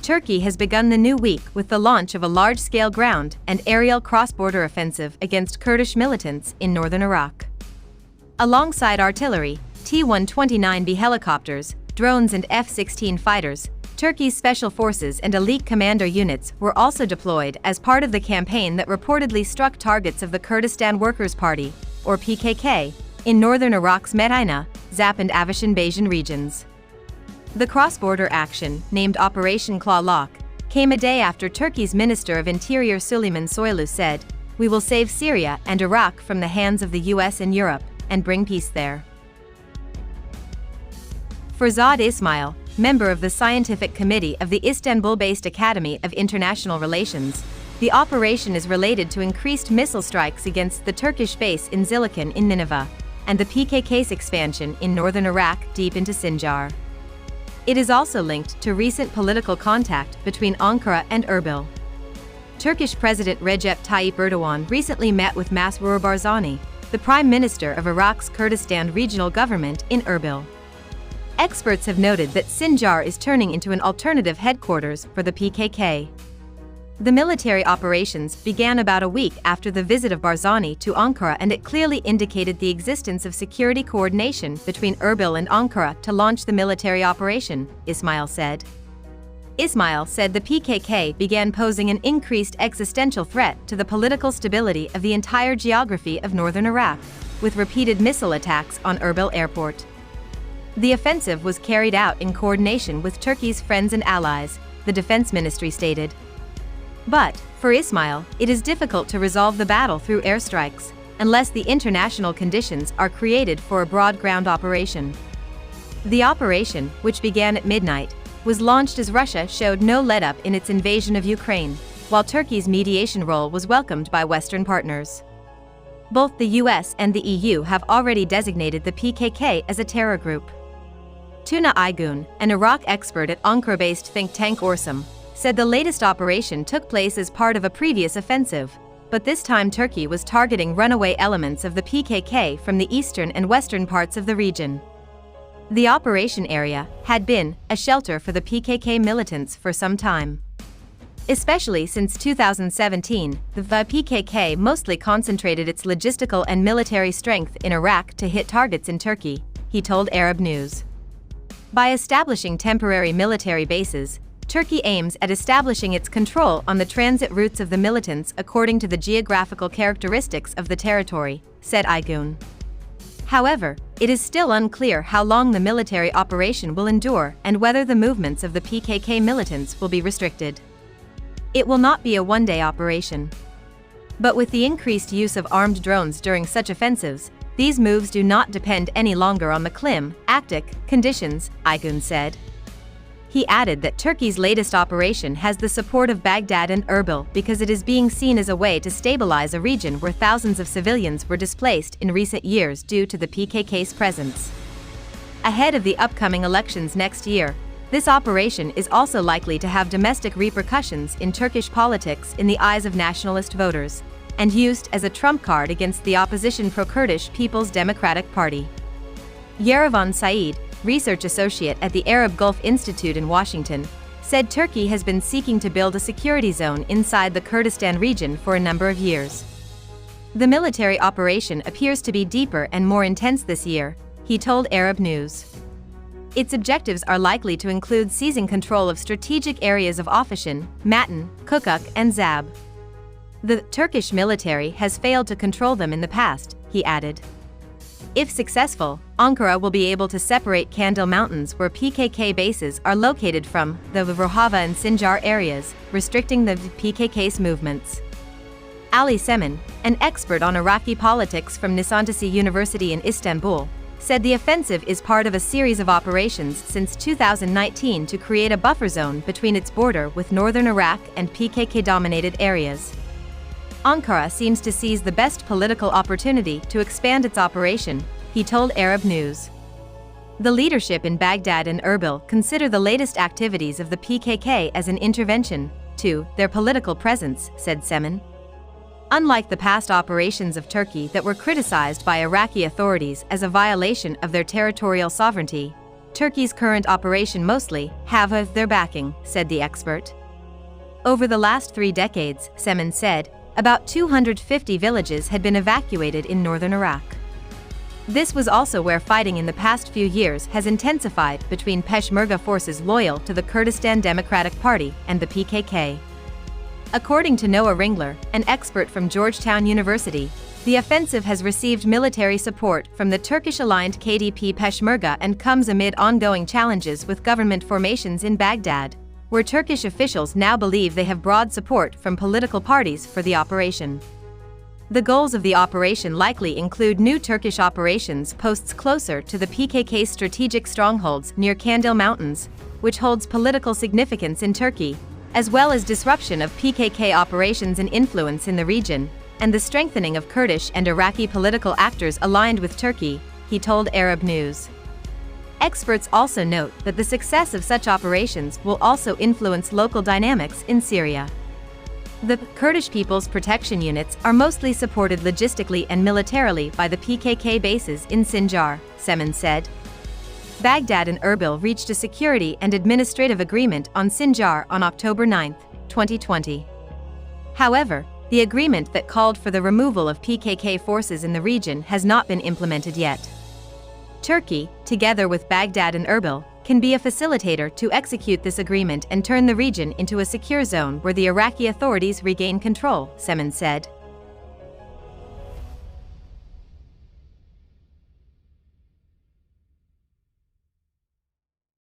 Turkey has begun the new week with the launch of a large-scale ground and aerial cross-border offensive against Kurdish militants in northern Iraq. Alongside artillery, T-129B helicopters, drones and F-16 fighters, Turkey's special forces and elite commando units were also deployed as part of the campaign that reportedly struck targets of the Kurdistan Workers' Party, or PKK, in northern Iraq's Medina, Zap and Aveshan regions. The cross-border action, named Operation Claw Lock, came a day after Turkey's Minister of Interior Süleyman Soylu said, "We will save Syria and Iraq from the hands of the US and Europe, and bring peace there." Farzad Ismail, member of the Scientific Committee of the Istanbul-based Academy of International Relations, the operation is related to increased missile strikes against the Turkish base in Zilikan in Nineveh, and the PKK's expansion in northern Iraq deep into Sinjar. It is also linked to recent political contact between Ankara and Erbil. Turkish President Recep Tayyip Erdogan recently met with Masroor Barzani, the Prime Minister of Iraq's Kurdistan regional government in Erbil. Experts have noted that Sinjar is turning into an alternative headquarters for the PKK. The military operations began about a week after the visit of Barzani to Ankara, and it clearly indicated the existence of security coordination between Erbil and Ankara to launch the military operation, Ismail said. Ismail said the PKK began posing an increased existential threat to the political stability of the entire geography of northern Iraq, with repeated missile attacks on Erbil airport. The offensive was carried out in coordination with Turkey's friends and allies, the defense ministry stated. But, for Ismail, it is difficult to resolve the battle through airstrikes, unless the international conditions are created for a broad ground operation. The operation, which began at midnight, was launched as Russia showed no let-up in its invasion of Ukraine, while Turkey's mediation role was welcomed by Western partners. Both the US and the EU have already designated the PKK as a terror group. Tuna Aygun, an Iraq expert at Ankara-based think tank Orsum, said the latest operation took place as part of a previous offensive, but this time Turkey was targeting runaway elements of the PKK from the eastern and western parts of the region. The operation area had been a shelter for the PKK militants for some time. Especially since 2017, the PKK mostly concentrated its logistical and military strength in Iraq to hit targets in Turkey, he told Arab News. By establishing temporary military bases, Turkey aims at establishing its control on the transit routes of the militants according to the geographical characteristics of the territory, said Aygun. However, it is still unclear how long the military operation will endure and whether the movements of the PKK militants will be restricted. It will not be a one-day operation. But with the increased use of armed drones during such offensives, these moves do not depend any longer on the climactic conditions, Aygun said. He added that Turkey's latest operation has the support of Baghdad and Erbil because it is being seen as a way to stabilize a region where thousands of civilians were displaced in recent years due to the PKK's presence. Ahead of the upcoming elections next year, this operation is also likely to have domestic repercussions in Turkish politics in the eyes of nationalist voters, and used as a trump card against the opposition pro-Kurdish People's Democratic Party. Yerevan Said, research associate at the Arab Gulf Institute in Washington, said Turkey has been seeking to build a security zone inside the Kurdistan region for a number of years. The military operation appears to be deeper and more intense this year, he told Arab News. Its objectives are likely to include seizing control of strategic areas of Afshin, Matan, Kukuk, and Zab. The Turkish military has failed to control them in the past, he added. If successful, Ankara will be able to separate Kandil Mountains where PKK bases are located from the Rojava and Sinjar areas, restricting the PKK's movements. Ali Semen, an expert on Iraqi politics from Nisantasi University in Istanbul, said the offensive is part of a series of operations since 2019 to create a buffer zone between its border with northern Iraq and PKK-dominated areas. Ankara seems to seize the best political opportunity to expand its operation, he told Arab News. The leadership in Baghdad and Erbil consider the latest activities of the PKK as an intervention to their political presence, said Semen. Unlike the past operations of Turkey that were criticized by Iraqi authorities as a violation of their territorial sovereignty, Turkey's current operation mostly have their backing, said the expert. Over the last 3 decades, Semen said, about 250 villages had been evacuated in northern Iraq. This was also where fighting in the past few years has intensified between Peshmerga forces loyal to the Kurdistan Democratic Party and the PKK. According to Noah Ringler, an expert from Georgetown University, the offensive has received military support from the Turkish-aligned KDP Peshmerga and comes amid ongoing challenges with government formations in Baghdad, where Turkish officials now believe they have broad support from political parties for the operation. The goals of the operation likely include new Turkish operations posts closer to the PKK's strategic strongholds near Kandil Mountains, which holds political significance in Turkey, as well as disruption of PKK operations and influence in the region, and the strengthening of Kurdish and Iraqi political actors aligned with Turkey, he told Arab News. Experts also note that the success of such operations will also influence local dynamics in Syria. The Kurdish People's Protection Units are mostly supported logistically and militarily by the PKK bases in Sinjar, Semen said. Baghdad and Erbil reached a security and administrative agreement on Sinjar on October 9, 2020. However, the agreement that called for the removal of PKK forces in the region has not been implemented yet. Turkey, together with Baghdad and Erbil, can be a facilitator to execute this agreement and turn the region into a secure zone where the Iraqi authorities regain control, Semen said.